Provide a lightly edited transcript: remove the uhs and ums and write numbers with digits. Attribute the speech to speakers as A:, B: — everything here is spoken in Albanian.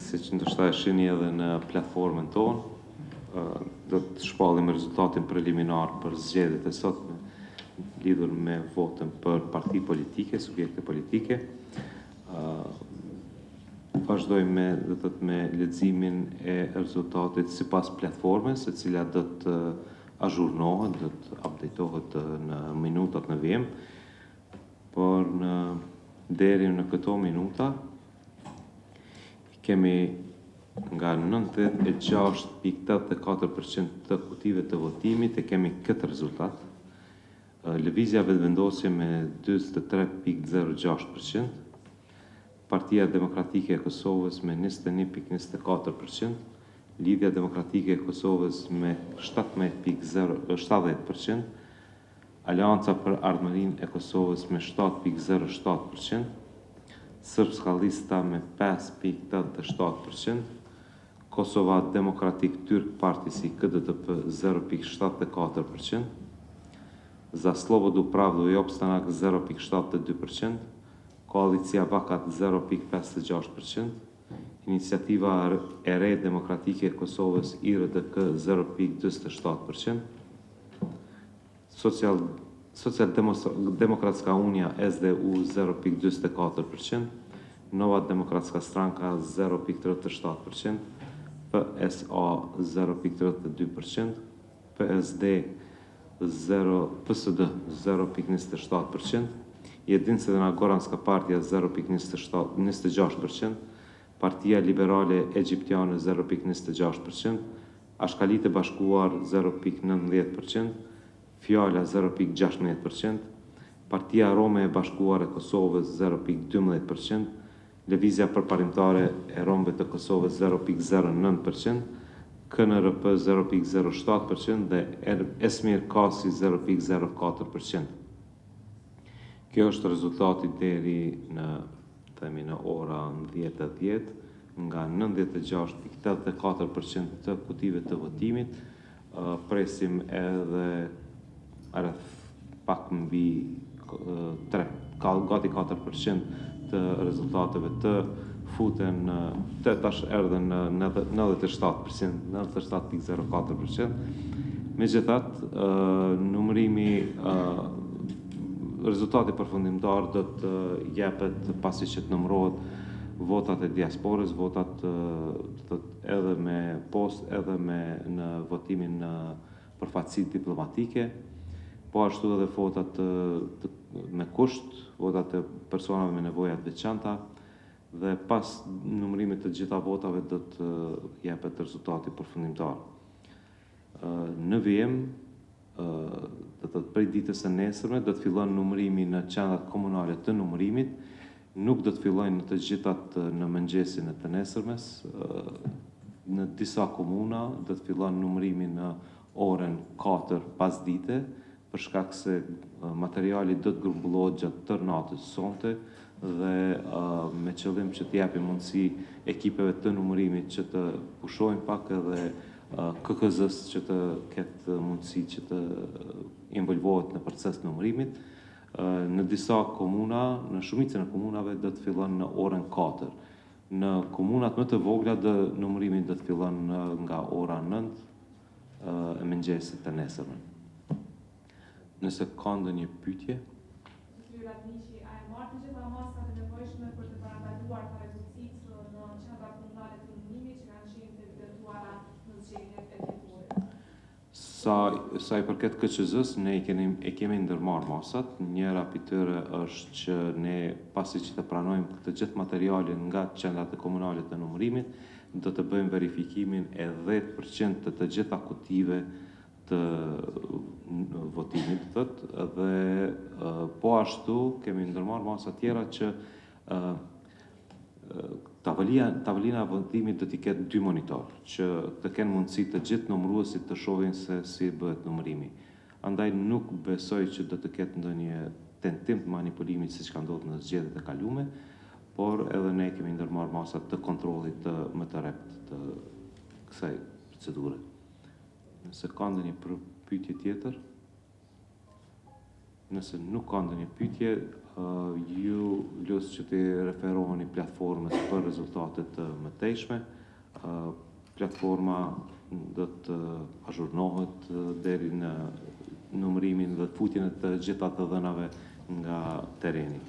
A: siç ndoshta e shihni edhe në platformën tonë, do të shpallim rezultatin preliminar për zgjedhjet e sotme lidhur me votën për parti politike, subjekte politike. Vazhdojmë me leximin e rezultatit sipas platformës, e cila do të azhurnohet, do të updatetohet në minutat në vijim. Por deri në këto minuta kemi nga 96.84% të kutive të votimit e kemi këtë rezultat. Lëvizja vetëvendosje me 43.06%, Partia Demokratike e Kosovës me 21.24%, Lidhja Demokratike e Kosovës me 17.70%, Aleanca për Ardhmërinë e Kosovës me 7.07%, Srpska Lista me 5.87%, Kosova Demokratik Tyrk Partisi KDTP 0.74%, Za Slobodu Pravdu i Opstanak 0.72%, Koalicia Vakat 0.56%, Iniciativa e Re Demokratike e Kosovës IRDK 0.27%, Socijaldemokratska Unija SDU 0.24%, Nova Demokratska Stranka 0.37%, PSA 0.32%, PSD 0.27%, Jedinstvena Goranska Partija 0.26%, Partia Liberale Egjiptiane 0.26%, Ashkalit e Bashkuar 0.19%, Fjala 0.16%, Partia Rome e Bashkuar e Kosovës 0.12%, Lëvizja Përparimtare e Romëve të Kosovës 0.09%, KNRP 0.07% dhe Esmir Kasi 0.04%. Kjo është rezultati deri në ora 10:10 nga 96.84% të kutive të votimit. Presim edhe rreth pak mbi gati 4% të rezultateve të futen të tash erdhen në 97%, 97.04%. Megjithatë, numërimi rezultati përfundimtar do të jepet pasi që të numërohet votat e diasporës, votat edhe me post, edhe në votimin në përfaqësitë diplomatike, po ashtu edhe votat me kusht, votat e personave me nevoja të veçanta, dhe pas numërimit të gjitha votave do të jepet rezultati përfundimtar. Në vijim, prej ditës së nesërme do të fillon numërimi në qendrat komunale të numërimit, nuk do të fillojnë në të gjithat në mëngjesin e të nesërmes. Në disa komuna do të fillon numërimi në orën 4 pasdite, për shkak se materiali do të grumbullohet gjatë tërë natës sonte dhe me qëllim që të japim mundësi ekipeve të numërimit që të pushojnë pak edhe KKZ-s që të ketë mundësi që të involvohet në proces të numërimit. Në disa komuna, në shumicën e komunave do të fillon në orën 4. Në komunat më të vogla numërimi do të fillon nga ora 9 e mëngjesit të nesërmen. Nëse ka ndonjë pyetje?
B: Zyrë Radniqi, a e marrë të gjitha masat e nevojshme për të parandaluar paraqitësisë në qendrat komunale të numërimit që kanë qenë të evidentuara në zgjedhjet e vjetorit?
A: Sa i përket KQZ-s, ne e kemi ndërmarrë masat. Njëra prej tyre është që ne pasi që të pranojmë të gjithë materialin nga qendrat komunale të numërimit, do të bëjmë verifikimin e 10% të gjitha kutive të votimit, dhe po ashtu kemi ndërmarrë masa tjera që tavolina e votimit do t'i ketë 2 monitor, që të kenë mundësi të gjithë numëruesit të shohin se si bëhet numërimi. Andaj nuk besoj që do të ketë ndonjë tentim të manipulimit siç ka ndodhur në zgjedhjet e kaluara, por edhe ne kemi ndërmarrë masa të kontrollit më të rreptë të kësaj procedure. Nëse ka ndonjë pyetje tjetër? Nëse nuk ka ndonjë pyetje, ju lutem që të referoheni platformës për rezultatet të mëtejshme. Platforma do të azhurnohet deri në numërimin dhe futjen e të gjitha të dhënave nga tereni.